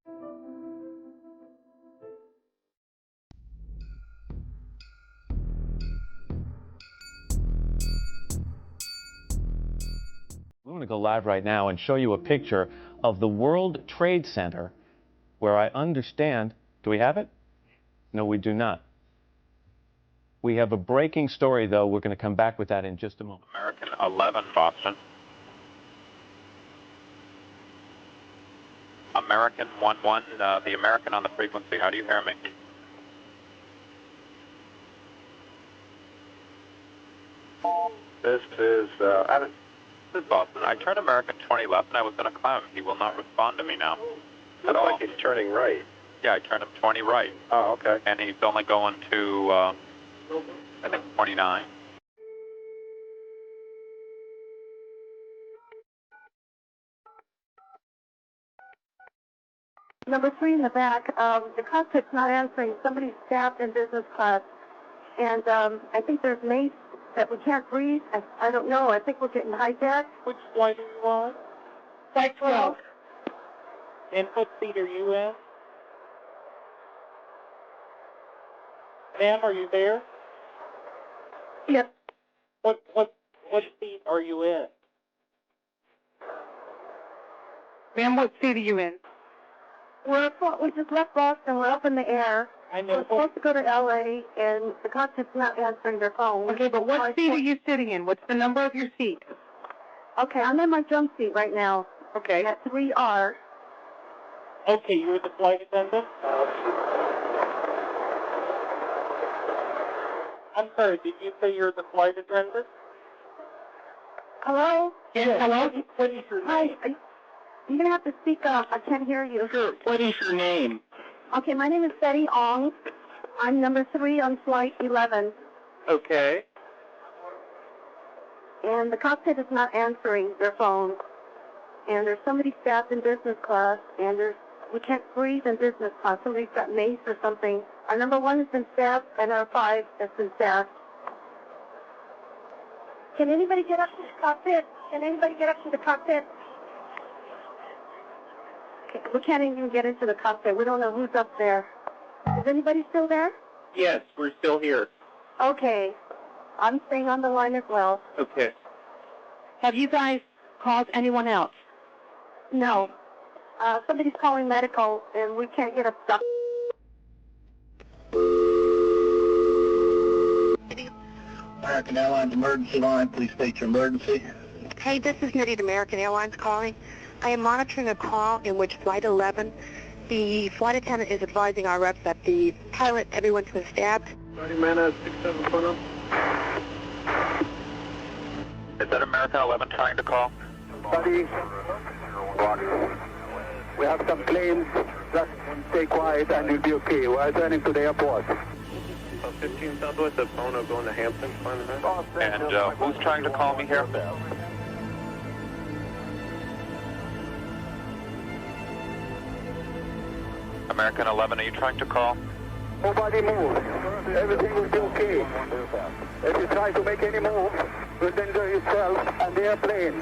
I'm going to go live right now and show you a picture of the World Trade Center where I understand, do we have it? No, we do not. We have a breaking story, though. We're going to come back with that in just a moment. American 11, Boston. American 11, the American on the frequency. How do you hear me? This is Boston. I turned American 20 left and I was going to climb. He will not respond to me now. I don't like he's turning right. Yeah, I turned him 20 right. Oh, okay. And he's only going to, I think, 29. Number 3 in the back, the cockpit's not answering. Somebody's staffed in business class. And I think there's mates that we can't breathe. I don't know. I think we're getting hijacked. Which flight are you on? Flight 12. And what seat are you in? Ma'am, are you there? Yep. What seat are you in? Ma'am, what seat are you in? We just left Boston. We're up in the air. I know. We're supposed to go to L.A., and the cockpit's not answering their phone. Okay, but what seat are you sitting in? What's the number of your seat? Okay, I'm in my jump seat right now. Okay. At 3R. Okay, you're the flight attendant? I'm sorry, did you say you're the flight attendant? Hello? Yes. Hello? What is your Hi. name? You're going to have to speak up. I can't hear you. Sure. What is your name? Okay, my name is Betty Ong. I'm number 3 on flight 11. Okay. And the cockpit is not answering their phone. And there's somebody staffed in business class, and we can't breathe in business class. Somebody's got mace or something. Our number 1 has been staffed, and our 5 has been staffed. Can anybody get up to the cockpit? Can anybody get up to the cockpit? Okay, we can't even get into the cockpit. We don't know who's up there. Is anybody still there? Yes, we're still here. Okay. I'm staying on the line as well. Okay. Have you guys called anyone else? No. Somebody's calling medical, and we can't get a doctor. American Airlines emergency line, please state your emergency. Hey, this is Nitty, American Airlines calling. I am monitoring a call in which Flight 11, the flight attendant is advising our reps that the pilot, everyone's been stabbed. 30 minutes, 67 Is that American 11 trying to call? Buddy, we have some claims. Just stay quiet and you'll be okay. We're returning to the airport. 15 Southwest of Bono going to Hampton. And who's trying to call me here? American 11, are you trying to call? Nobody move. Everything will be okay. If you try to make any move, you'll injure yourself and the airplane.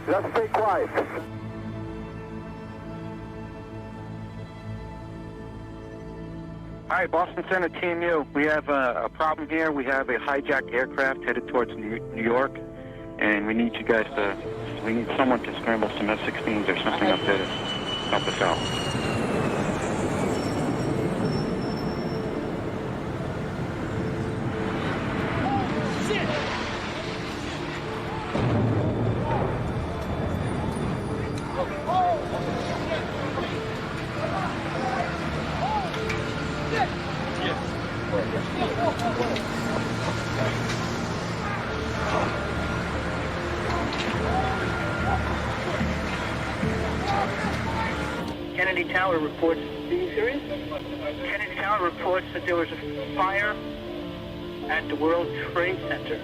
Just stay quiet. Hi, Boston Center Team U. We have a problem here. We have a hijacked aircraft headed towards New York, and we need you guys to, we need someone to scramble some F-16s or something up there to help us out. Kennedy Tower reports. Are you serious? Kennedy Tower reports that there was a fire at the World Trade Center,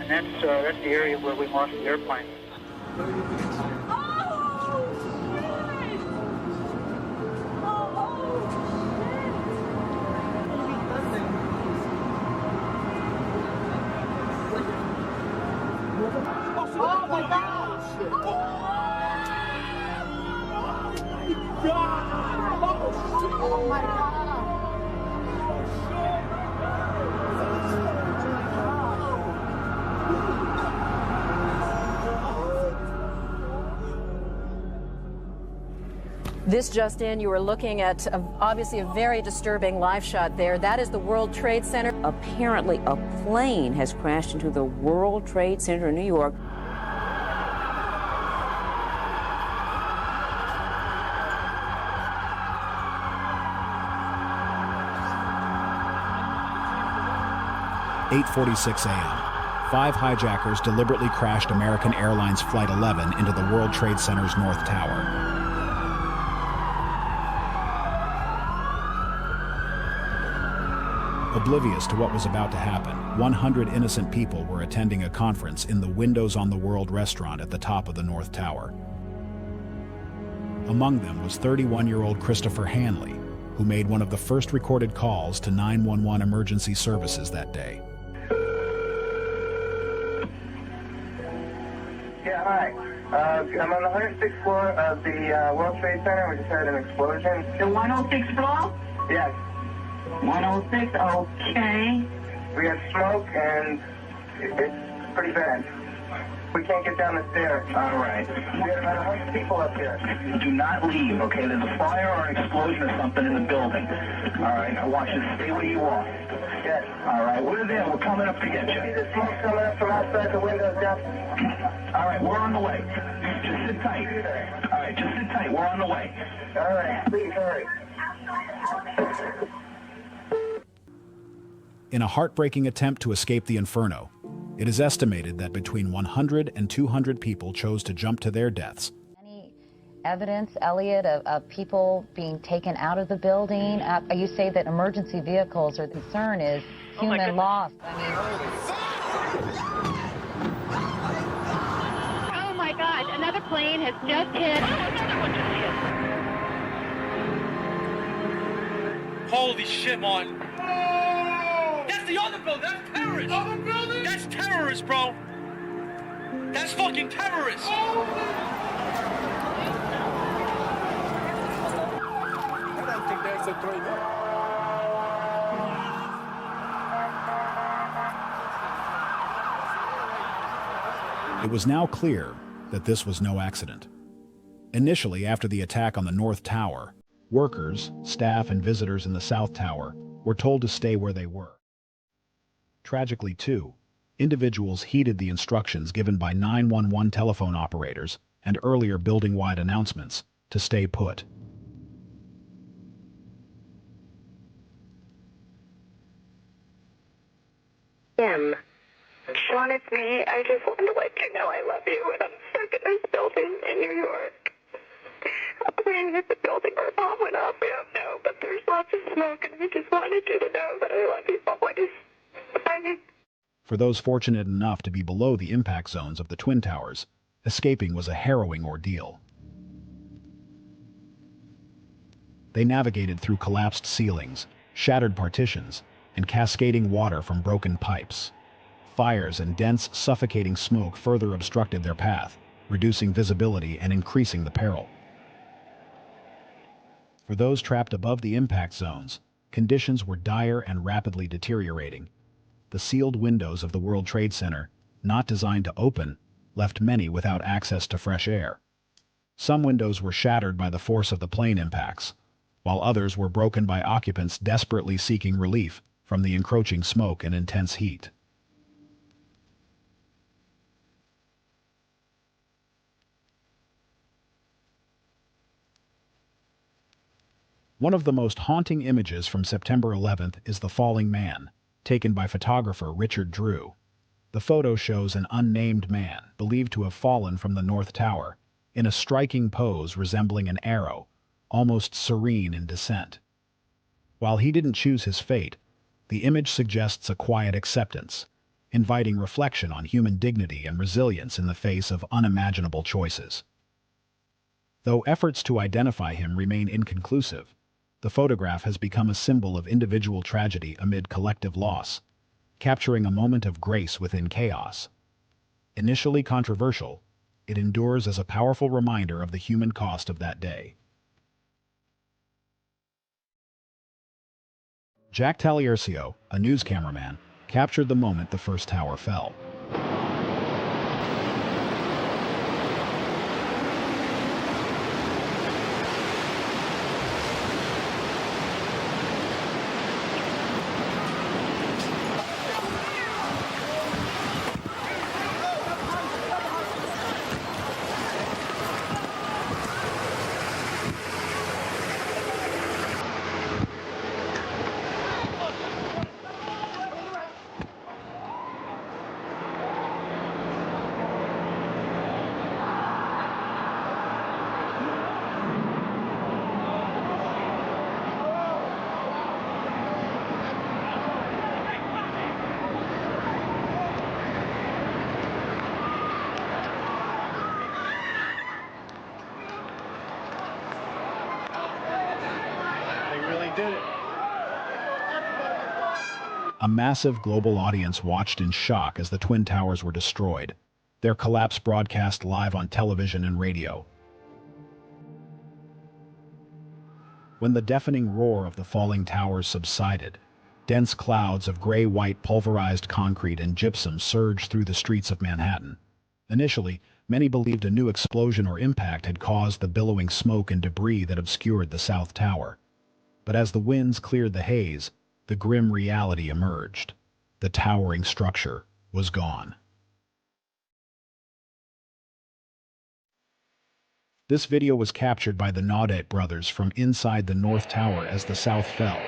and that's the area where we lost the airplane. Oh my gosh! This just in, you are looking at obviously a very disturbing live shot there. That is the World Trade Center. Apparently, a plane has crashed into the World Trade Center in New York. (8:46 a.m.) 5 hijackers deliberately crashed American Airlines Flight 11 into the World Trade Center's North Tower. Oblivious to what was about to happen, 100 innocent people were attending a conference in the Windows on the World restaurant at the top of the North Tower. Among them was 31-year-old Christopher Hanley, who made one of the first recorded calls to 911 emergency services that day. Yeah, hi. I'm on the 106th floor of the World Trade Center. We just had an explosion. The 106th floor? Yes. 106, okay. We have smoke and it's pretty bad. We can't get down the stairs. All right. We have about 100 people up here. Do not leave, okay? There's a fire or an explosion or something in the building. All right, I want you to stay where you are. Yes. All right, we're there. We're coming up to get See you. the smoke coming up from outside the windows, Jeff? All right, we're on the way. Just sit tight. All right, just sit tight. We're on the way. All right, please hurry. In a heartbreaking attempt to escape the inferno, it is estimated that between 100 and 200 people chose to jump to their deaths. Any evidence, Elliot, of people being taken out of the building? You say that emergency vehicles are the concern is human loss. Oh my God, another plane has just hit. Another one just hit. Holy shit, Martin. That's the other building. That's terrorists. Other building? That's terrorists, bro. That's fucking terrorists. I don't think there's a plane there. It was now clear that this was no accident. Initially, after the attack on the North Tower, workers, staff, and visitors in the South Tower were told to stay where they were. Tragically, too, individuals heeded the instructions given by 911 telephone operators and earlier building-wide announcements to stay put. Sean, it's me. I just wanted to let you know I love you, and I'm stuck in this building in New York. A plane hit the building or a bomb went off, we don't know, but there's lots of smoke, and I just wanted you to know that I love you always. Bye. For those fortunate enough to be below the impact zones of the Twin Towers, escaping was a harrowing ordeal. They navigated through collapsed ceilings, shattered partitions, and cascading water from broken pipes. Fires and dense, suffocating smoke further obstructed their path, reducing visibility and increasing the peril. For those trapped above the impact zones, conditions were dire and rapidly deteriorating. The sealed windows of the World Trade Center, not designed to open, left many without access to fresh air. Some windows were shattered by the force of the plane impacts, while others were broken by occupants desperately seeking relief from the encroaching smoke and intense heat. One of the most haunting images from September 11th is the falling man, taken by photographer Richard Drew. The photo shows an unnamed man, believed to have fallen from the North Tower, in a striking pose resembling an arrow, almost serene in descent. While he didn't choose his fate, the image suggests a quiet acceptance, inviting reflection on human dignity and resilience in the face of unimaginable choices. Though efforts to identify him remain inconclusive, the photograph has become a symbol of individual tragedy amid collective loss, capturing a moment of grace within chaos. Initially controversial, it endures as a powerful reminder of the human cost of that day. Jack Taliercio, a news cameraman, captured the moment the first tower fell. Did it. A massive global audience watched in shock as the Twin Towers were destroyed, their collapse broadcast live on television and radio. When the deafening roar of the falling towers subsided, dense clouds of gray-white pulverized concrete and gypsum surged through the streets of Manhattan. Initially, many believed a new explosion or impact had caused the billowing smoke and debris that obscured the South Tower. But as the winds cleared the haze, the grim reality emerged. The towering structure was gone. This video was captured by the Naudet brothers from inside the North Tower as the South fell.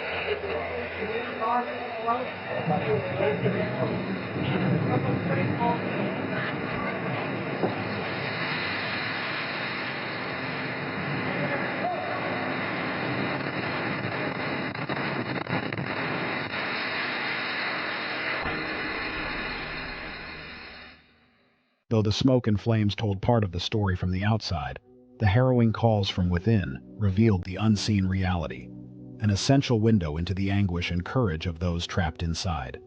Though the smoke and flames told part of the story from the outside, the harrowing calls from within revealed the unseen reality, an essential window into the anguish and courage of those trapped inside.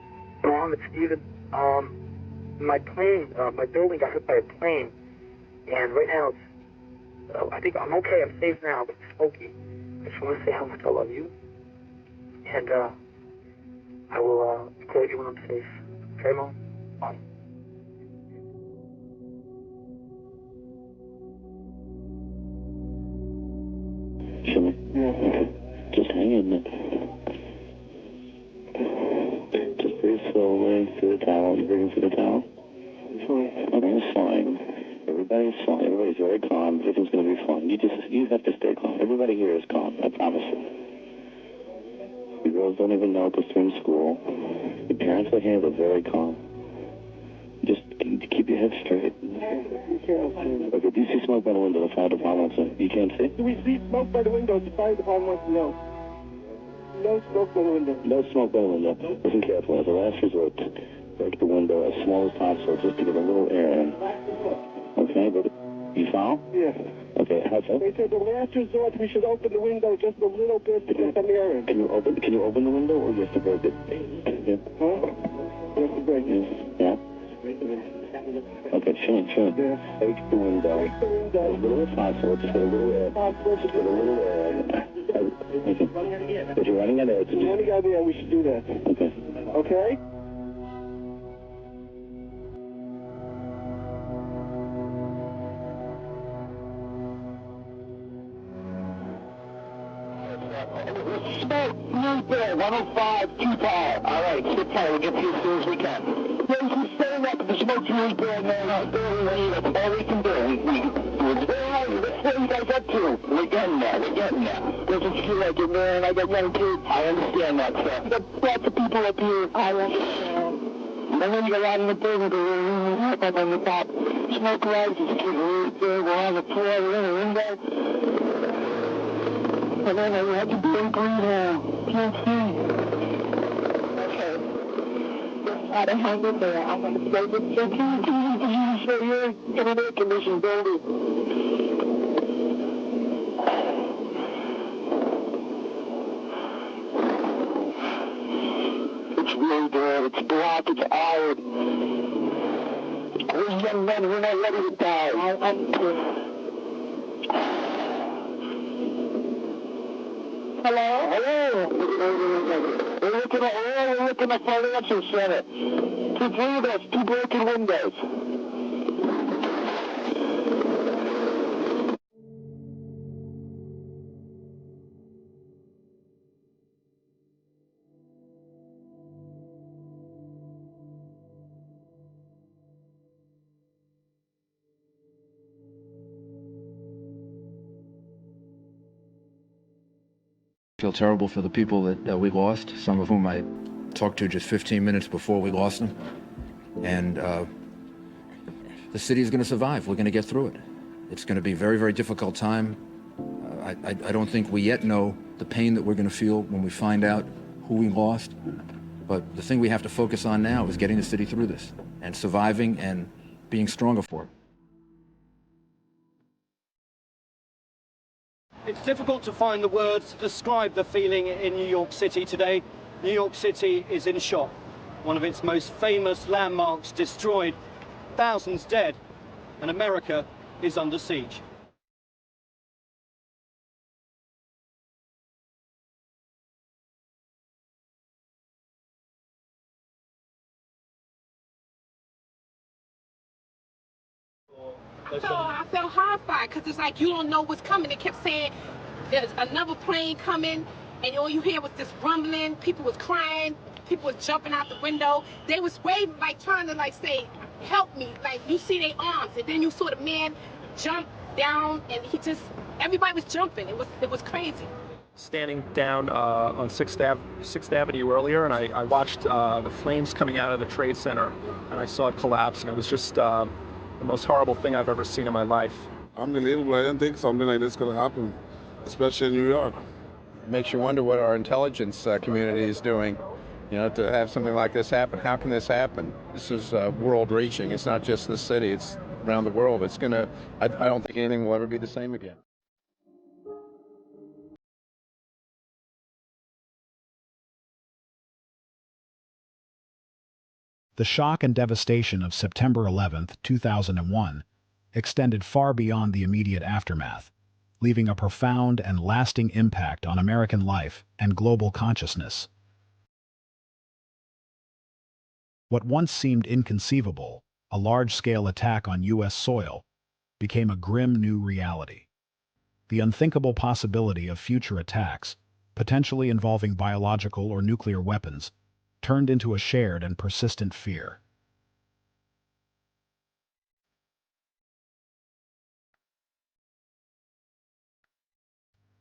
Mom, it's Steven. My plane, my building got hit by a plane, and right now it's, I think I'm okay, I'm safe now, but it's smoky. I just want to say how much I love you, and I will call you when I'm safe. Okay, Mom? Bye. Jimmy? Yeah. Okay. Just hang in there. Just breathe slowly through the towel. You breathing through the towel? Okay, it's fine. Everybody's fine. Everybody's very calm. Everything's going to be fine. You have to stay calm. Everybody here is calm. I promise you. The girls don't even know because they're in school. The parents are here. They're very calm. Just keep your head straight. Okay, do you see smoke by the window? The fire department wants to... You can't see? Do we see smoke by the window? The fire department wants to know. No smoke by the window. No smoke by the window. Listen carefully. As a last resort, break the window as small as possible just to get a little air in. Okay, but you follow? Yeah. Okay, how so? They said the last resort we should open the window just a little bit to get some air in. Can you open the window or you have to break it? Yeah. Huh? You have to break it. Yeah. Okay, chill. Yeah. Take the window. Take the window. As little as possible, just get a little air. Just get a little air. Okay. But you're running out of air. We're running out of air, we should do that. Okay. Okay? Smoke, there, 105, 25. All right, sit tight. We'll get to you as soon as we can. Yeah, you stay up. The smoke's really bad, man. That's all we can do. We're doing that's what you guys up to. We're getting there. Doesn't feel like it, man. I got young kids. I understand that, sir. There's lots of people up here. I understand. And then you go out in the building, up on the top. Smoke rises, we're on the floor, we're in the window. And then I had to be in green now. Can't see. Okay. How the hell is there? I'm going to play this second. So you're in an air-conditioned building. It's really bad. It's black. It's hard. We're young men. We're not ready to die. Hello? We're looking at financial center. Three of us, 2 broken windows. I feel terrible for the people that we lost, some of whom I talked to just 15 minutes before we lost them. And the city is going to survive. We're going to get through it. It's going to be a very, very difficult time. I don't think we yet know the pain that we're going to feel when we find out who we lost. But the thing we have to focus on now is getting the city through this and surviving and being stronger for it. It's difficult to find the words to describe the feeling in New York City today. New York City is in shock. One of its most famous landmarks destroyed, thousands dead, and America is under siege. So I felt horrified because it's like you don't know what's coming. They kept saying there's another plane coming, and all you hear was this rumbling. People was crying. People was jumping out the window. They was waving, like trying to like say, "Help me!" Like you see their arms, and then you saw the man jump down, and everybody was jumping. It was crazy. Standing down on 6th Avenue earlier, and I watched the flames coming out of the Trade Center, and I saw it collapse, and it was just the most horrible thing I've ever seen in my life. Unbelievable. I didn't think something like this could happen, especially in New York. It makes you wonder what our intelligence community is doing, you know, to have something like this happen. How can this happen? This is world-reaching. It's not just the city. It's around the world. It's gonna. I don't think anything will ever be the same again. The shock and devastation of September 11th, 2001, extended far beyond the immediate aftermath, leaving a profound and lasting impact on American life and global consciousness. What once seemed inconceivable, a large-scale attack on U.S. soil, became a grim new reality. The unthinkable possibility of future attacks, potentially involving biological or nuclear weapons, turned into a shared and persistent fear.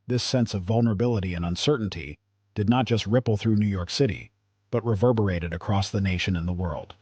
This sense of vulnerability and uncertainty did not just ripple through New York City, but reverberated across the nation and the world.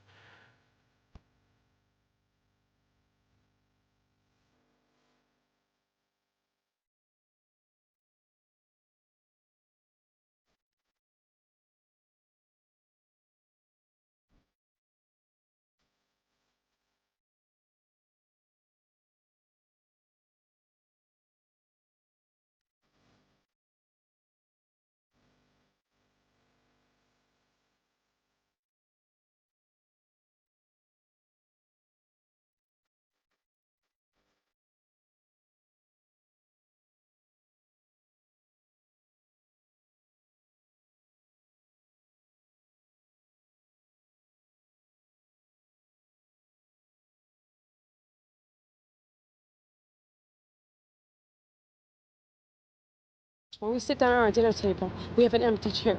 When we sit down at our dinner table, we have an empty chair.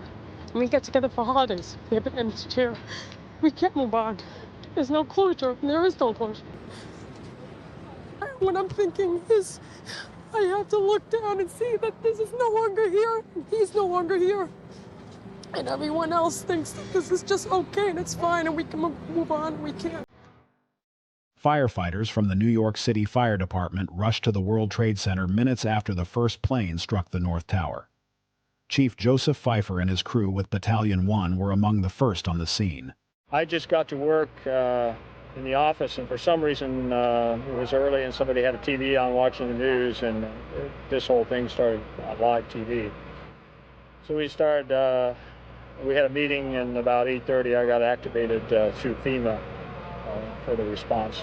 When we get together for holidays, we have an empty chair. We can't move on. There's no closure. There is no closure. What I'm thinking is I have to look down and see that this is no longer here. And he's no longer here. And everyone else thinks that this is just okay and it's fine and we can move on. We can't. Firefighters from the New York City Fire Department rushed to the World Trade Center minutes after the first plane struck the North Tower. Chief Joseph Pfeiffer and his crew with Battalion 1 were among the first on the scene. I just got to work in the office, and for some reason it was early and somebody had a TV on watching the news, and this whole thing started on live TV. So we started, we had a meeting, and about 8:30 I got activated through FEMA for the response.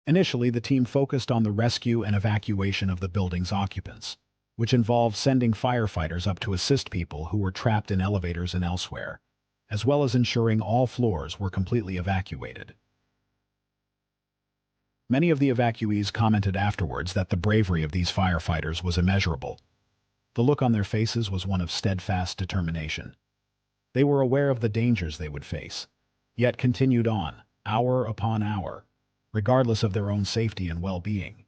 Initially, the team focused on the rescue and evacuation of the building's occupants. which involved sending firefighters up to assist people who were trapped in elevators and elsewhere, as well as ensuring all floors were completely evacuated. Many of the evacuees commented afterwards that the bravery of these firefighters was immeasurable. The look on their faces was one of steadfast determination. They were aware of the dangers they would face, yet continued on, hour upon hour, regardless of their own safety and well-being.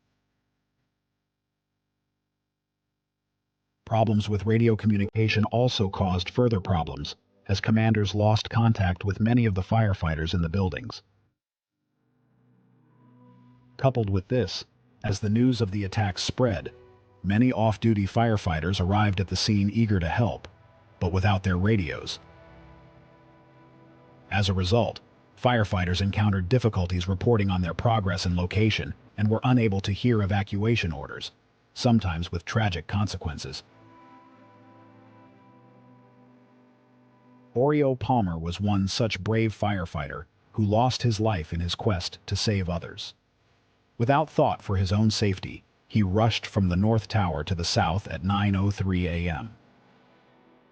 Problems with radio communication also caused further problems, as commanders lost contact with many of the firefighters in the buildings. Coupled with this, as the news of the attacks spread, many off-duty firefighters arrived at the scene eager to help, but without their radios. As a result, firefighters encountered difficulties reporting on their progress and location and were unable to hear evacuation orders, sometimes with tragic consequences. Oreo Palmer was one such brave firefighter who lost his life in his quest to save others. Without thought for his own safety, he rushed from the North Tower to the south at 9:03 a.m.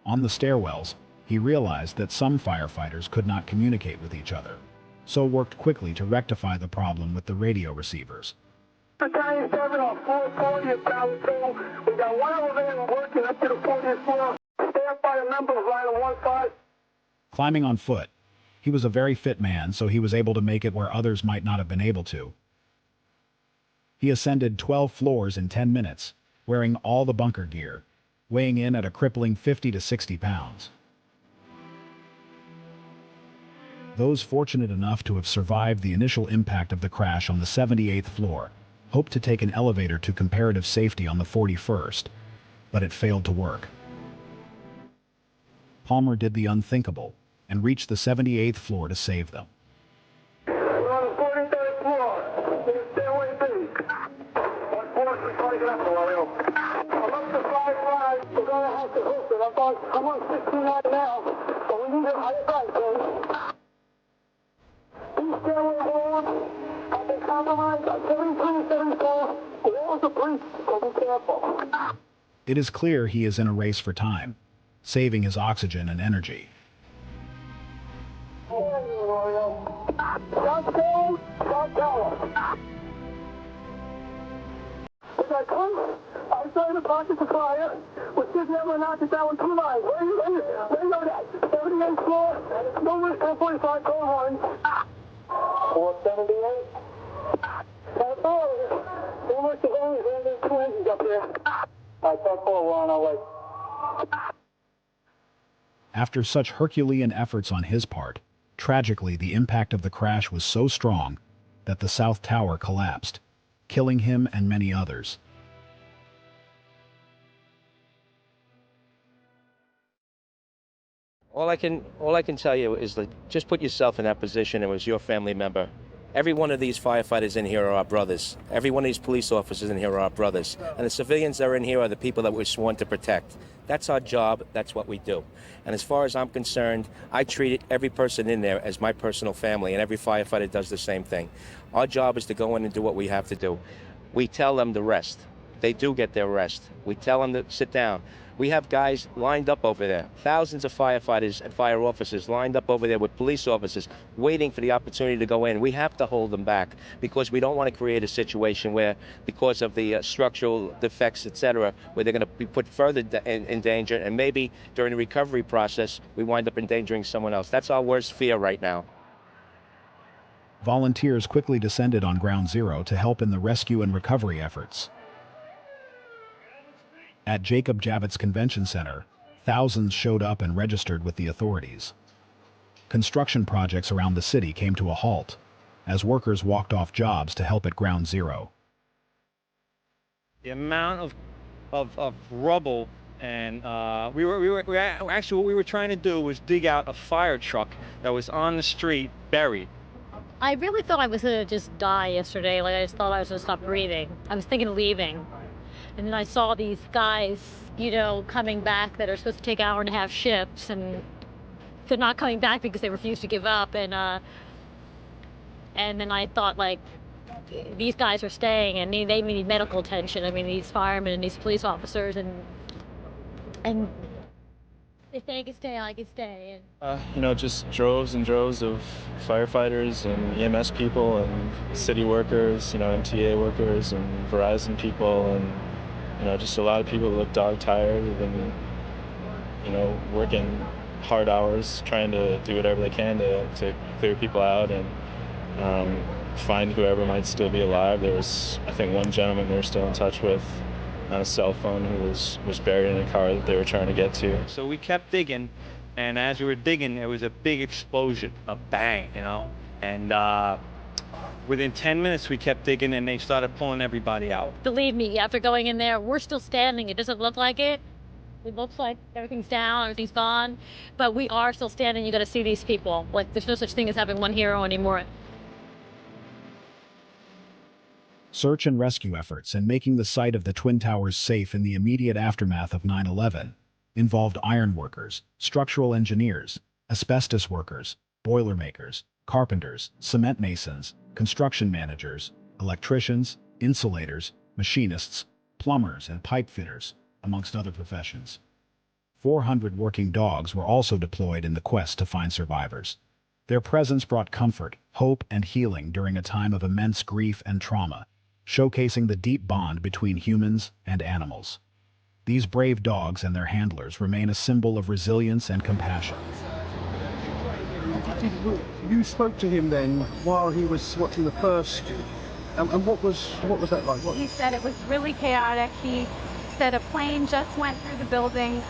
On the stairwells, he realized that some firefighters could not communicate with each other, so worked quickly to rectify the problem with the radio receivers. Battalion 7 on 440 down 2. We got one elevator working up to the 40th floor. Stand by the number of line 15. Climbing on foot, he was a very fit man, so he was able to make it where others might not have been able to. He ascended 12 floors in 10 minutes, wearing all the bunker gear, weighing in at a crippling 50 to 60 pounds. Those fortunate enough to have survived the initial impact of the crash on the 78th floor hoped to take an elevator to comparative safety on the 41st, but it failed to work. Palmer did the unthinkable and reached the 78th floor to save them. We're on the 43rd floor. It's stairway B. What floor is we taking up, Oreo? I'm up to 5-5. We're going to have to hook it. I'm on 69 now, so we need a higher price, please. These stairway walls have been compromised on 73 and 74. The walls are breached, so be careful. It is clear he is in a race for time, saving his oxygen and energy. South Tower, South Tower. We got come outside the pocket of fire. We're sitting there, we're knocking down 2 lines. Where you know that? 78th floor, numbers 1045, call 1. 478. South Tower. So much of only there's 2 engines up there. I thought we're on our way. After such Herculean efforts on his part, tragically the impact of the crash was so strong that the South Tower collapsed, killing him and many others. All I can tell you is that just put yourself in that position. It was your family member. Every one of these firefighters in here are our brothers. Every one of these police officers in here are our brothers. And the civilians that are in here are the people that we're sworn to protect. That's our job. That's what we do. And as far as I'm concerned, I treat every person in there as my personal family, and every firefighter does the same thing. Our job is to go in and do what we have to do. We tell them to rest. They do get their rest. We tell them to sit down. We have guys lined up over there, thousands of firefighters and fire officers lined up over there with police officers waiting for the opportunity to go in. We have to hold them back because we don't want to create a situation where, because of the structural defects, etc., where they're going to be put further in danger, and maybe during the recovery process, we wind up endangering someone else. That's our worst fear right now. Volunteers quickly descended on Ground Zero to help in the rescue and recovery efforts. At Jacob Javits Convention Center, thousands showed up and registered with the authorities. Construction projects around the city came to a halt as workers walked off jobs to help at Ground Zero. The amount of rubble, and we were actually, what we were trying to do was dig out a fire truck that was on the street buried. I really thought I was going to just die yesterday. Like, I just thought I was going to stop breathing. I was thinking of leaving. And then I saw these guys, you know, coming back that are supposed to take hour-and-a-half shifts, and they're not coming back because they refuse to give up. And then I thought, like, these guys are staying, and they need medical attention. I mean, these firemen and these police officers, and if they could stay, I could stay. And just droves and droves of firefighters and EMS people and city workers, MTA workers and Verizon people, and just a lot of people that look dog tired and working hard hours, trying to do whatever they can to clear people out and find whoever might still be alive. There was, I think, one gentleman they're still in touch with on a cell phone who was buried in a car that they were trying to get to. So we kept digging, and as we were digging, there was a big explosion, a bang, and within 10 minutes we kept digging, and they started pulling everybody out. Believe me, after going in there, we're still standing. It doesn't look like it. It looks like everything's down, everything's gone, but we are still standing. You got to see these people. Like, there's no such thing as having one hero anymore. Search and rescue efforts and making the site of the Twin Towers safe in the immediate aftermath of 9/11 involved iron workers, structural engineers, asbestos workers, boiler makers, carpenters, cement masons, construction managers, electricians, insulators, machinists, plumbers, and pipe fitters, amongst other professions. 400 working dogs were also deployed in the quest to find survivors. Their presence brought comfort, hope, and healing during a time of immense grief and trauma, showcasing the deep bond between humans and animals. These brave dogs and their handlers remain a symbol of resilience and compassion. You spoke to him then while he was watching the first, and what was that like? He said it was really chaotic. He said a plane just went through the building.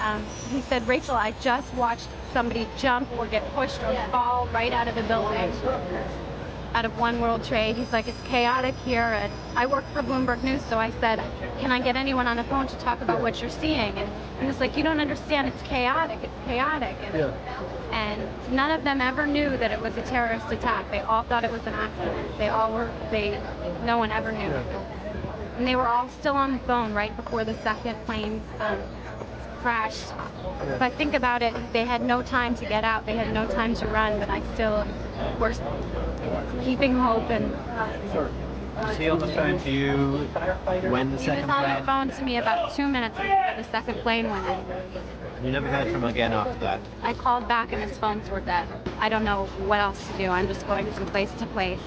He said, Rachel, I just watched somebody jump or get pushed or fall right out of the building, out of One World Trade. He's like, it's chaotic here. And I work for Bloomberg News, so I said, can I get anyone on the phone to talk about what you're seeing? And he was like, you don't understand, it's chaotic, it's chaotic. And none of them ever knew that it was a terrorist attack. They all thought it was an accident. No one ever knew. And they were all still on the phone right before the second plane crashed. But think about it, they had no time to get out, they had no time to run, but I still was keeping hope. And Was he on the phone to you when the second He was on plane? the phone to me about 2 minutes before the second plane went in. You never heard from him again after that? I called back and his phones were dead. I don't know what else to do. I'm just going from place to place.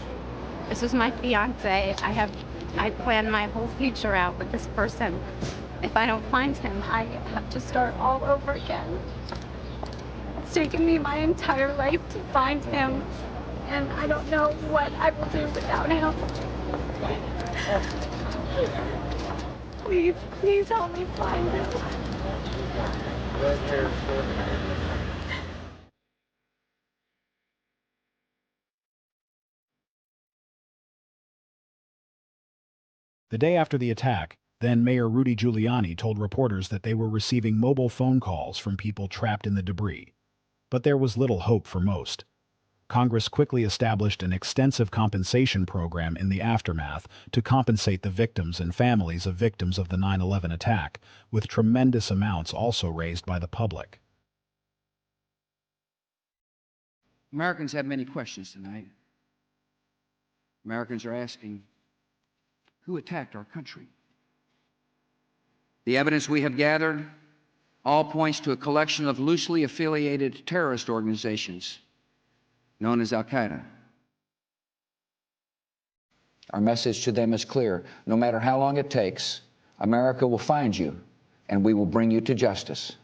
This is my fiance. I planned my whole future out with this person. If I don't find him, I have to start all over again. It's taken me my entire life to find him, and I don't know what I will do without him. Please help me find him. The day after the attack, then Mayor Rudy Giuliani told reporters that they were receiving mobile phone calls from people trapped in the debris. But there was little hope for most. Congress quickly established an extensive compensation program in the aftermath to compensate the victims and families of victims of the 9/11 attack, with tremendous amounts also raised by the public. Americans have many questions tonight. Americans are asking, who attacked our country? The evidence we have gathered all points to a collection of loosely affiliated terrorist organizations known as Al-Qaeda. Our message to them is clear. No matter how long it takes, America will find you, and we will bring you to justice.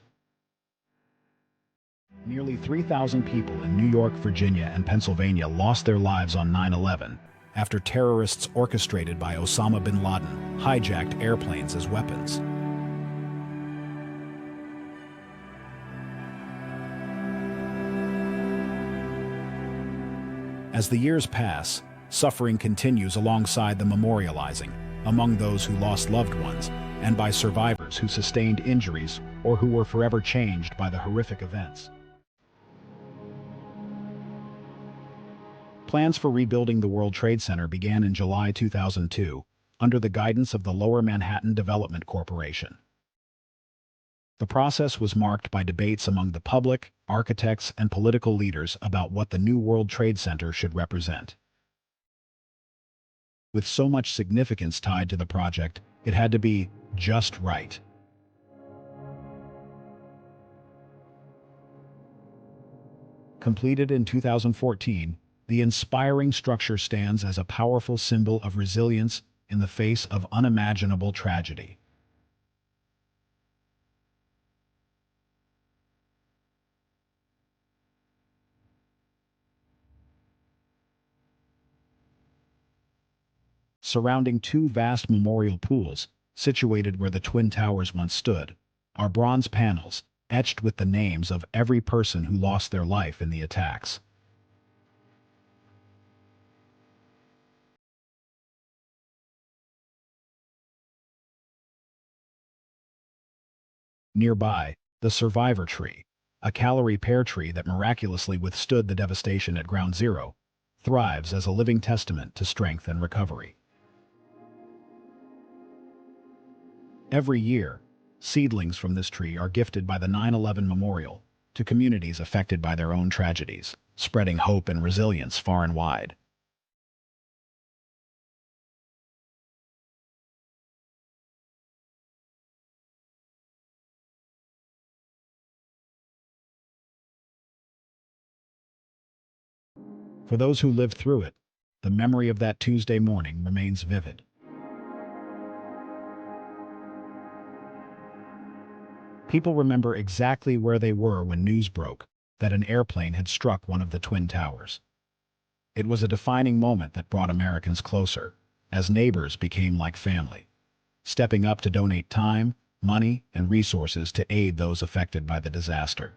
Nearly 3,000 people in New York, Virginia, and Pennsylvania lost their lives on 9/11 after terrorists orchestrated by Osama bin Laden hijacked airplanes as weapons. As the years pass, suffering continues alongside the memorializing, among those who lost loved ones, and by survivors who sustained injuries or who were forever changed by the horrific events. Plans for rebuilding the World Trade Center began in July 2002, under the guidance of the Lower Manhattan Development Corporation. The process was marked by debates among the public, architects, and political leaders about what the new World Trade Center should represent. With so much significance tied to the project, it had to be just right. Completed in 2014, the inspiring structure stands as a powerful symbol of resilience in the face of unimaginable tragedy. Surrounding two vast memorial pools, situated where the Twin Towers once stood, are bronze panels, etched with the names of every person who lost their life in the attacks. Nearby, the Survivor Tree, a calorie pear tree that miraculously withstood the devastation at Ground Zero, thrives as a living testament to strength and recovery. Every year, seedlings from this tree are gifted by the 9/11 Memorial to communities affected by their own tragedies, spreading hope and resilience far and wide. For those who lived through it, the memory of that Tuesday morning remains vivid. People remember exactly where they were when news broke that an airplane had struck one of the Twin Towers. It was a defining moment that brought Americans closer, as neighbors became like family, stepping up to donate time, money, and resources to aid those affected by the disaster.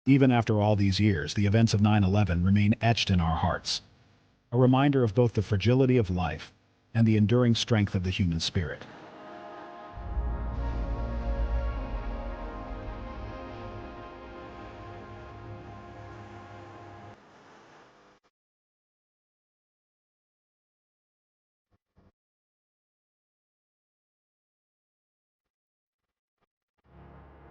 Even after all these years, the events of 9/11 remain etched in our hearts, a reminder of both the fragility of life and the enduring strength of the human spirit.